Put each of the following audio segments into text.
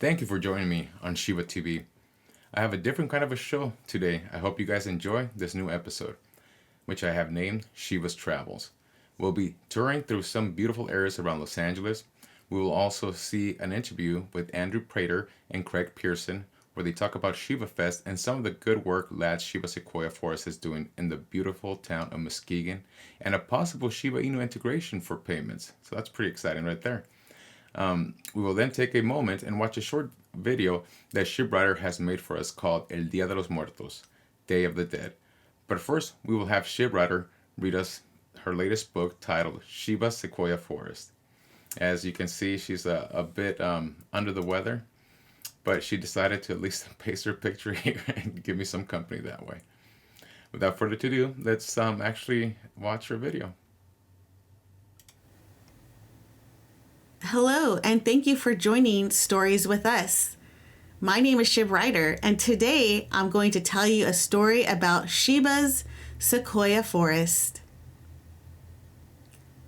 Thank you for joining me on Shiba TV. I have a different kind of a show today. I hope you guys enjoy this new episode, which I have named Shiba's Travels. We'll be touring through some beautiful areas around Los Angeles. We will also see an interview with Andrew Prater and Craig Pearson, where they talk about Shibafest and some of the good work Lad's Shiba Sequoia Forest is doing in the beautiful town of Muskeegon, and a possible Shiba Inu integration for payments. So that's pretty exciting right there. We will then take a moment and watch a short video that Shibwriter has made for us called El Día de los Muertos, Day of the Dead. But first, we will have Shibwriter read us her latest book titled Shiba Sequoia Forest. As you can see, she's a bit under the weather, but she decided to at least paste her picture here and give me some company that way. Without further ado, let's actually watch her video. Hello, and thank you for joining Stories with Us. My name is Shibwriter, and today I'm going to tell you a story about Shiba's Sequoia Forest.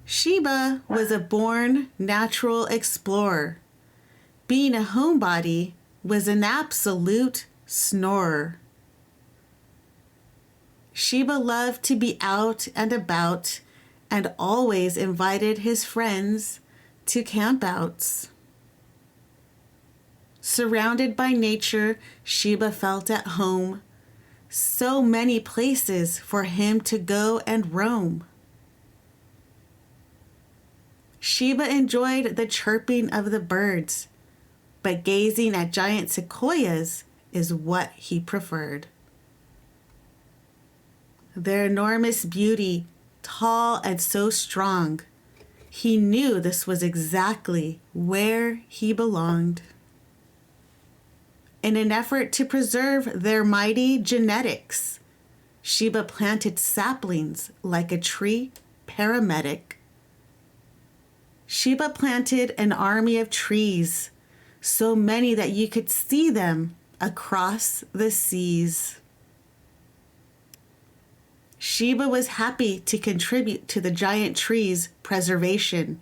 Shiba was a born natural explorer. Being a homebody was an absolute snorer. Shiba loved to be out and about and always invited his friends to campouts. Surrounded by nature, Shiba felt at home. So many places for him to go and roam. Shiba enjoyed the chirping of the birds, but gazing at giant sequoias is what he preferred. Their enormous beauty, tall and so strong, he knew this was exactly where he belonged. In an effort to preserve their mighty genetics, Shiba planted saplings like a tree paramedic. Shiba planted an army of trees, so many that you could see them across the seas. Shiba was happy to contribute to the giant trees' preservation,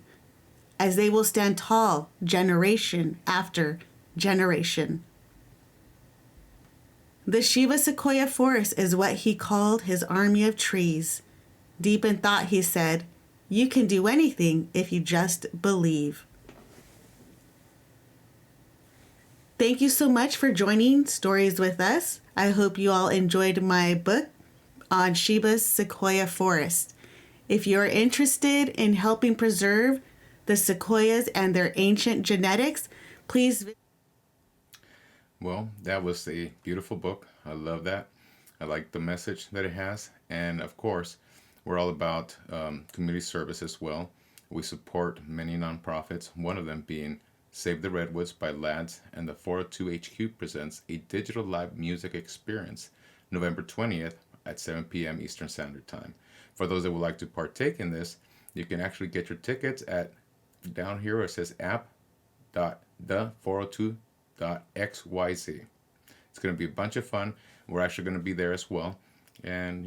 as they will stand tall generation after generation. The Shiba Sequoia Forest is what he called his army of trees. Deep in thought, he said, "You can do anything if you just believe." Thank you so much for joining Stories with Us. I hope you all enjoyed my book on Shiba's Sequoia Forest. If you're interested in helping preserve the sequoias and their ancient genetics, please visit. Well, that was a beautiful book. I love that. I like the message that it has. And of course, we're all about community service as well. We support many nonprofits, one of them being Save the Redwoods by Lads, and the 402 HQ presents a digital live music experience November 20th at 7 p.m. Eastern Standard Time. For those that would like to partake in this, you can actually get your tickets at down here where it says app.the402.xyz. It's going to be a bunch of fun. We're actually going to be there as well. And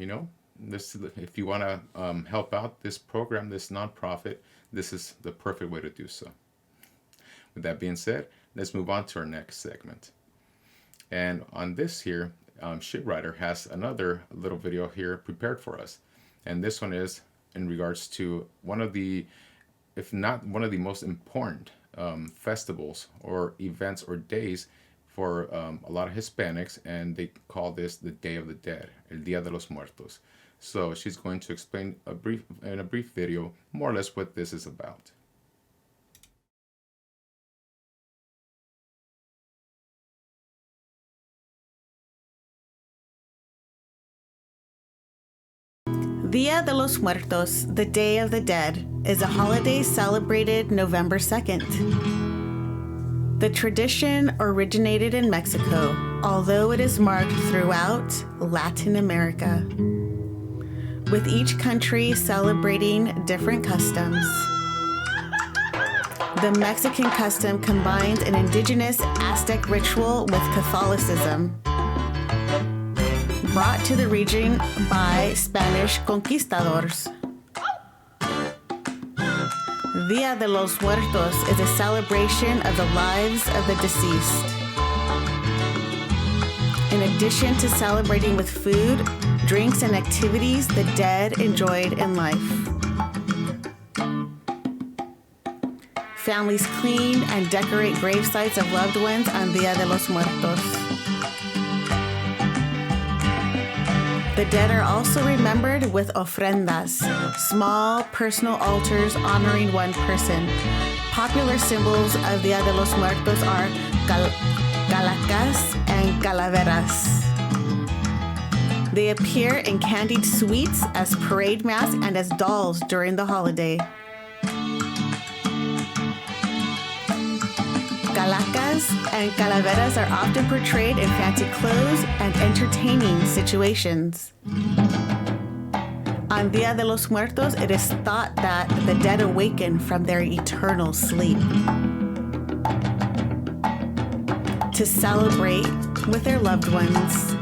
this, if you want to help out this program, this nonprofit, this is the perfect way to do so. With that being said, let's move on to our next segment. And on this here, Shibwriter has another little video here prepared for us. And this one is in regards to one of the, if not one of the most important festivals or events or days for a lot of Hispanics, and they call this the Day of the Dead, El Día de los Muertos. So she's going to explain in a brief video more or less what this is about. Día de los Muertos, the Day of the Dead, is a holiday celebrated November 2nd. The tradition originated in Mexico, although it is marked throughout Latin America, with each country celebrating different customs. The Mexican custom combines an indigenous Aztec ritual with Catholicism, brought to the region by Spanish conquistadors. Dia de los Muertos is a celebration of the lives of the deceased. In addition to celebrating with food, drinks, and activities the dead enjoyed in life. Families clean and decorate grave sites of loved ones on Dia de los Muertos. The dead are also remembered with ofrendas, small personal altars honoring one person. Popular symbols of Dia de los Muertos are calacas and calaveras. They appear in candied sweets, as parade masks, and as dolls during the holiday. Calacas and calaveras are often portrayed in fancy clothes and entertaining situations. On Dia de los Muertos, it is thought that the dead awaken from their eternal sleep to celebrate with their loved ones.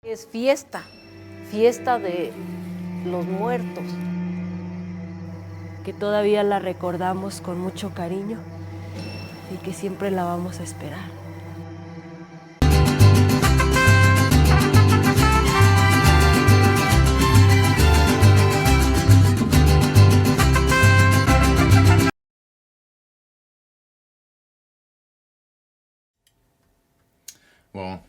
Es fiesta, fiesta de los muertos, que todavía la recordamos con mucho cariño y que siempre la vamos a esperar. Well,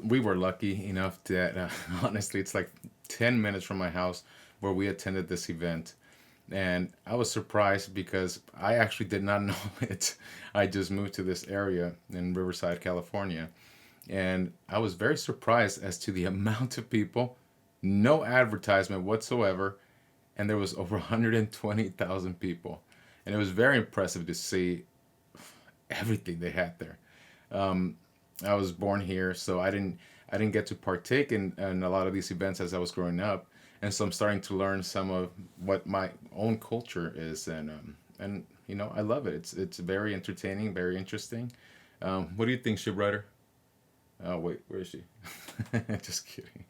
we were lucky enough that honestly, it's like 10 minutes from my house where we attended this event. And I was surprised because I actually did not know it. I just moved to this area in Riverside, California. And I was very surprised as to the amount of people, no advertisement whatsoever. And there was over 120,000 people. And it was very impressive to see everything they had there. I was born here, so I didn't get to partake in a lot of these events as I was growing up, and so I'm starting to learn some of what my own culture is, and I love it. It's very entertaining, very interesting. What do you think, Shibwriter? Oh wait, where is she? Just kidding.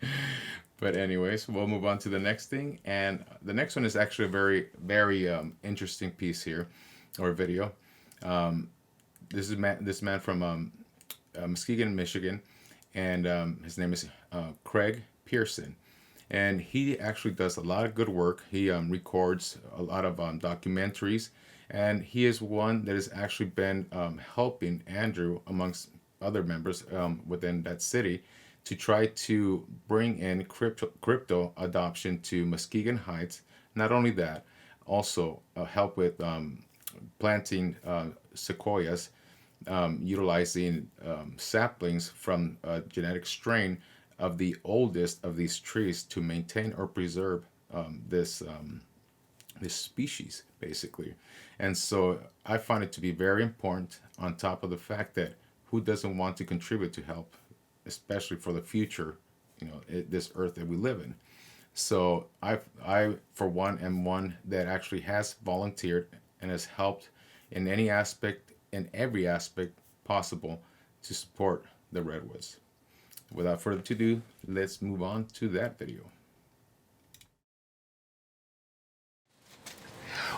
But anyways, we'll move on to the next thing, and the next one is actually a very very interesting piece here, or video. Um, this man from Muskegon, Michigan, and his name is Craig Pearson, and he actually does a lot of good work. He records a lot of documentaries, and he is one that has actually been helping Andrew amongst other members within that city to try to bring in crypto adoption to Muskegon Heights. Not only that, also help with planting sequoias, utilizing saplings from a genetic strain of the oldest of these trees to maintain or preserve this species, basically. And so I find it to be very important, on top of the fact that who doesn't want to contribute to help, especially for the future, this earth that we live in. So I for one am one that actually has volunteered and has helped in any aspect, in every aspect possible, to support the redwoods. Without further ado, let's move on to that video.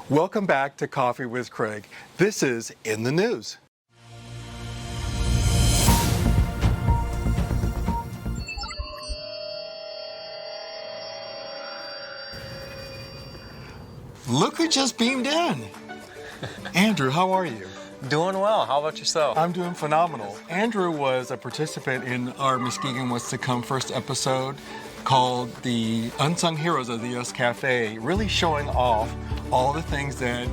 Welcome back to Coffee with Craig. This is In the News. Look who just beamed in. Andrew, how are you? Doing well. How about yourself? I'm doing phenomenal. Andrew was a participant in our Muskeegon What's to Come first episode called The Unsung Heroes of the US Cafe, really showing off all the things that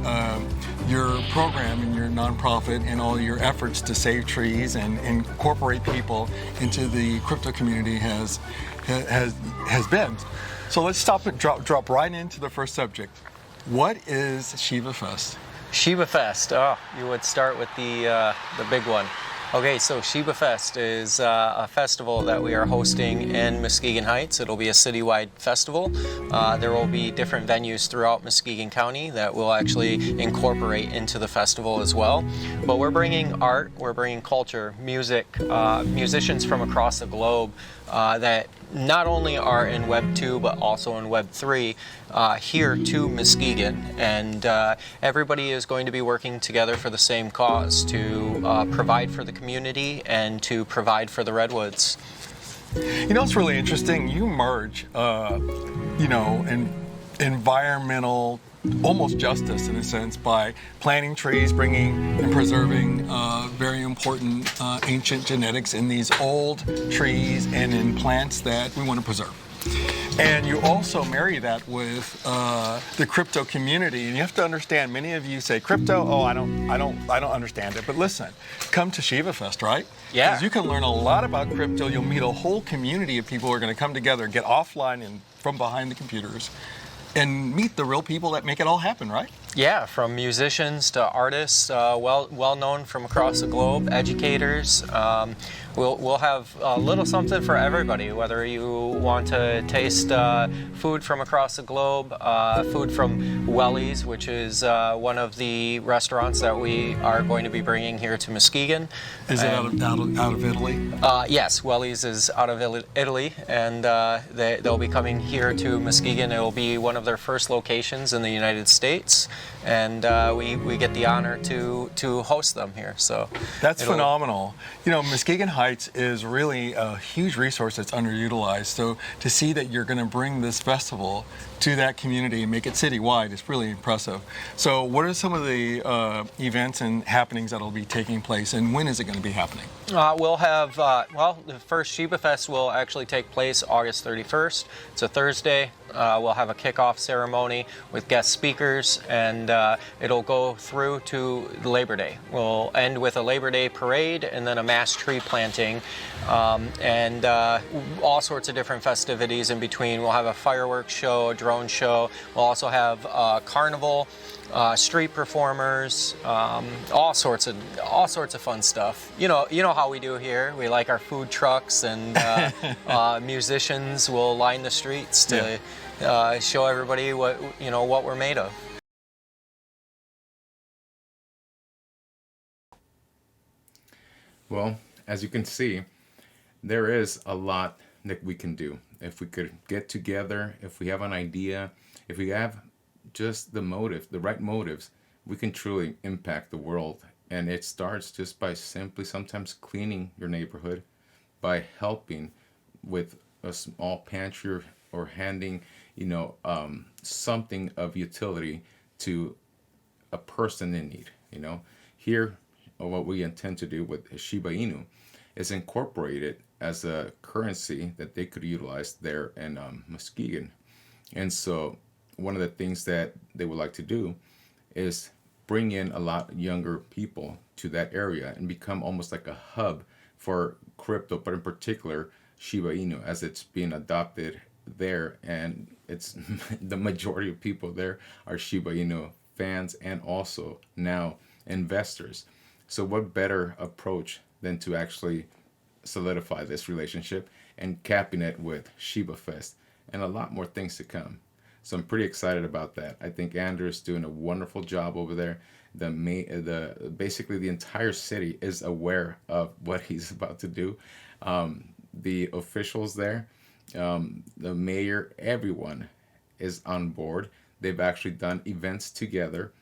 your program and your nonprofit and all your efforts to save trees and incorporate people into the crypto community has been. So let's stop and drop right into the first subject. What is Shibafest? Shibafest. Oh, you would start with the big one. Okay, so Shibafest is a festival that we are hosting in Muskeegon Heights. It'll be a citywide festival. There will be different venues throughout Muskegon County that will actually incorporate into the festival as well. But we're bringing art, we're bringing culture, music, musicians from across the globe that not only are in Web 2 but also in Web 3 here to Muskegon, and everybody is going to be working together for the same cause, to provide for the community and to provide for the redwoods. You know, it's really interesting. You merge, environmental, almost justice in a sense, by planting trees, bringing and preserving very important ancient genetics in these old trees and in plants that we want to preserve. And you also marry that with the crypto community, and you have to understand. Many of you say crypto. Oh, I don't understand it. But listen, come to Shibafest, right? Yeah. Because you can learn a lot about crypto. You'll meet a whole community of people who are going to come together, get offline and from behind the computers, and meet the real people that make it all happen, right? Yeah, from musicians to artists, well known from across the globe, educators. We'll have a little something for everybody, whether you want to taste food from across the globe, food from Welly's, which is one of the restaurants that we are going to be bringing here to Muskegon. Is it out of Italy? Yes, Welly's is out of Italy, and they'll be coming here to Muskegon. It will be one of their first locations in the United States, and we get the honor to host them here. So that's phenomenal. You know, Muskegon Heights is really a huge resource that's underutilized. So to see that you're going to bring this festival to that community and make it citywide is really impressive. So what are some of the events and happenings that will be taking place, and when is it going to be happening? We'll have, the first Shibafest will actually take place August 31st. It's a Thursday. We'll have a kickoff ceremony with guest speakers, and it'll go through to Labor Day. We'll end with a Labor Day parade and then a mass tree planting, and all sorts of different festivities in between. We'll have a fireworks show, a drone show. We'll also have a carnival, street performers, all sorts of fun stuff. You know how we do here. We like our food trucks, and musicians will line the streets to show everybody what we're made of. Well, as you can see, there is a lot that we can do. If we could get together, if we have an idea, if we have just the right motives, we can truly impact the world. And it starts just by simply sometimes cleaning your neighborhood, by helping with a small pantry or handing, something of utility to a person in need. Here, what we intend to do with Shiba Inu is incorporate it as a currency that they could utilize there in Muskegon. And so one of the things that they would like to do is bring in a lot younger people to that area and become almost like a hub for crypto, but in particular Shiba Inu, as it's being adopted there, and it's the majority of people there are Shiba Inu fans and also now investors. So what better approach than to actually solidify this relationship and capping it with Shibafest and a lot more things to come. So I'm pretty excited about that. I think Andrew is doing a wonderful job over there. Basically the entire city is aware of what he's about to do. The officials there, the mayor, everyone is on board. They've actually done events together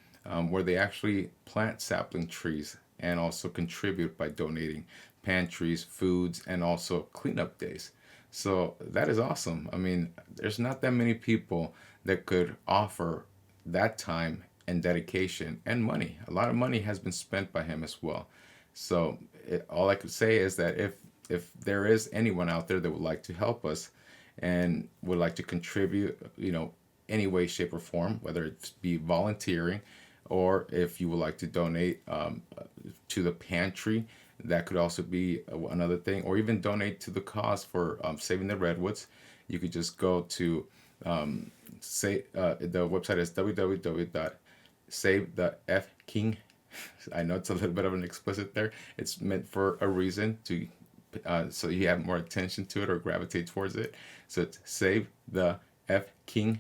where they actually plant sapling trees and also contribute by donating pantries, foods, and also cleanup days. So that is awesome. I mean, there's not that many people that could offer that time and dedication and money. A lot of money has been spent by him as well. So all I could say is that if there is anyone out there that would like to help us and would like to contribute, any way, shape, or form, whether it be volunteering or if you would like to donate to the pantry, that could also be another thing, or even donate to the cause for saving the redwoods. You could just go to the website is www.savethefking. I know it's a little bit of an explicit there. It's meant for a reason to so you have more attention to it or gravitate towards it. So it's savethefking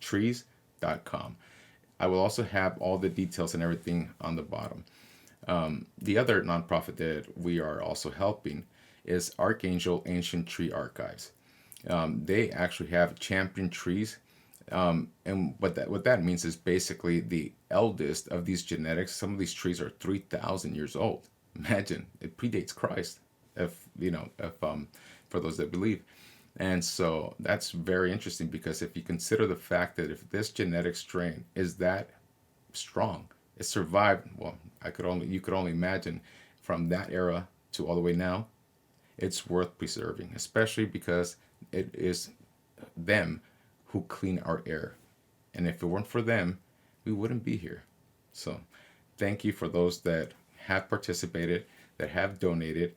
trees.com. I will also have all the details and everything on the bottom. The other nonprofit that we are also helping is Archangel Ancient Tree Archives. They actually have champion trees, and what that means is basically the eldest of these genetics. Some of these trees are 3,000 years old. Imagine, it predates Christ, if for those that believe. And so that's very interesting, because if you consider the fact that if this genetic strain is that strong, it survived, well, you could only imagine from that era to all the way now, it's worth preserving, especially because it is them who clean our air. And if it weren't for them, we wouldn't be here. So thank you for those that have participated, that have donated,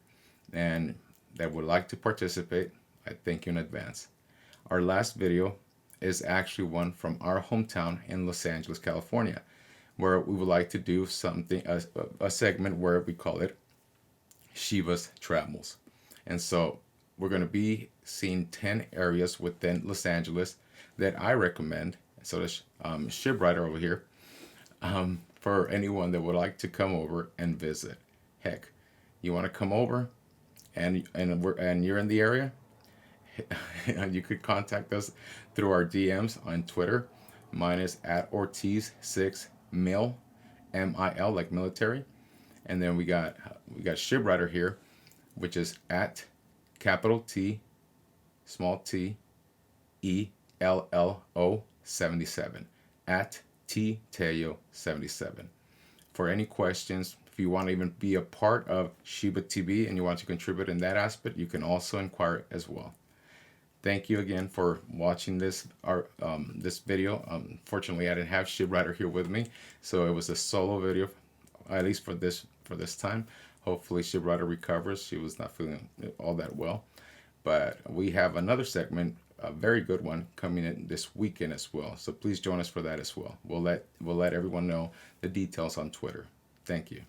and that would like to participate. I thank you in advance. Our last video is actually one from our hometown in Los Angeles, California, where we would like to do something, a segment where we call it Shiba Travels. And so we're going to be seeing 10 areas within Los Angeles that I recommend. So there's Shib Rider over here, for anyone that would like to come over and visit. Heck, you want to come over and you're in the area, you could contact us through our DMs on Twitter. Mine is @Ortiz6Mil, MIL, like military. And then we got Shib Rider here, which is @T ELLO77, @TTeo77. For any questions, if you want to even be a part of Shiba TV and you want to contribute in that aspect, you can also inquire as well. Thank you again for watching this video. Fortunately, I didn't have Shib Rider here with me, so it was a solo video, at least for this time. Hopefully, Shib Rider recovers. She was not feeling all that well, but we have another segment, a very good one, coming in this weekend as well. So please join us for that as well. We'll let everyone know the details on Twitter. Thank you.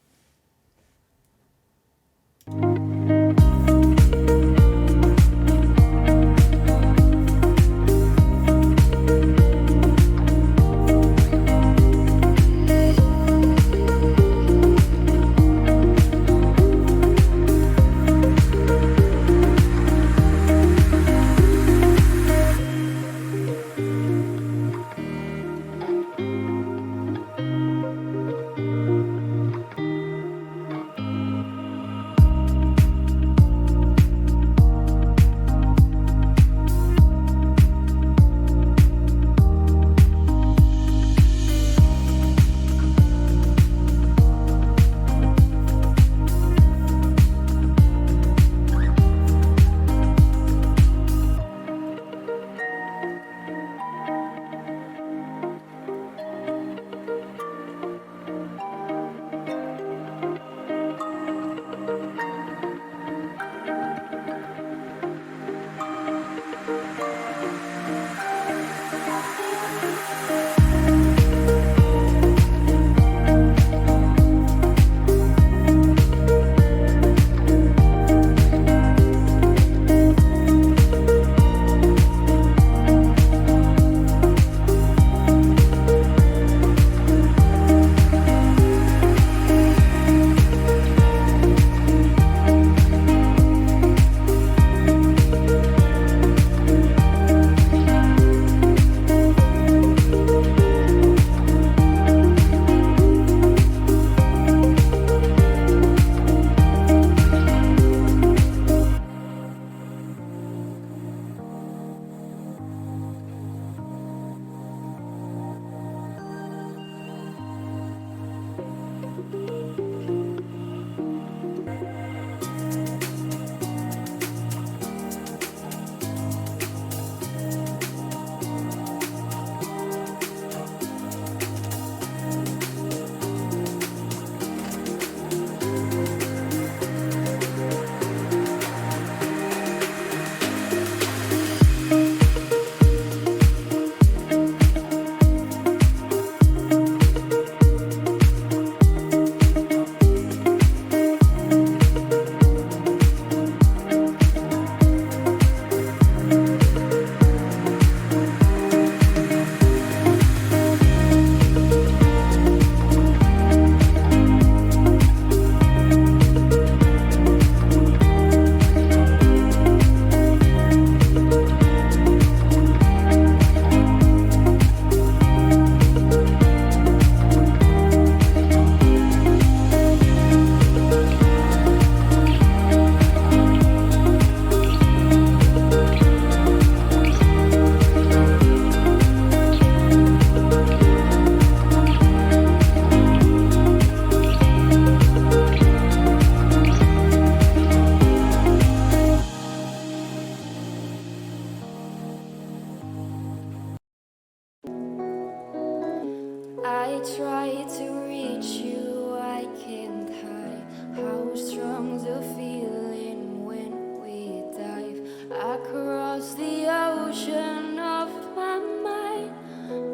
I try to reach you, I can't hide how strong's the feeling when we dive across the ocean of my mind.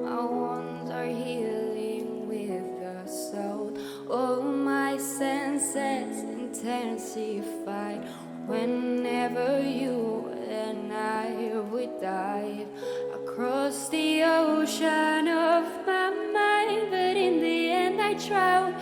My wounds are healing with the salt. All my senses intensified whenever you and I would dive across the ocean of my mind. But in the end I drown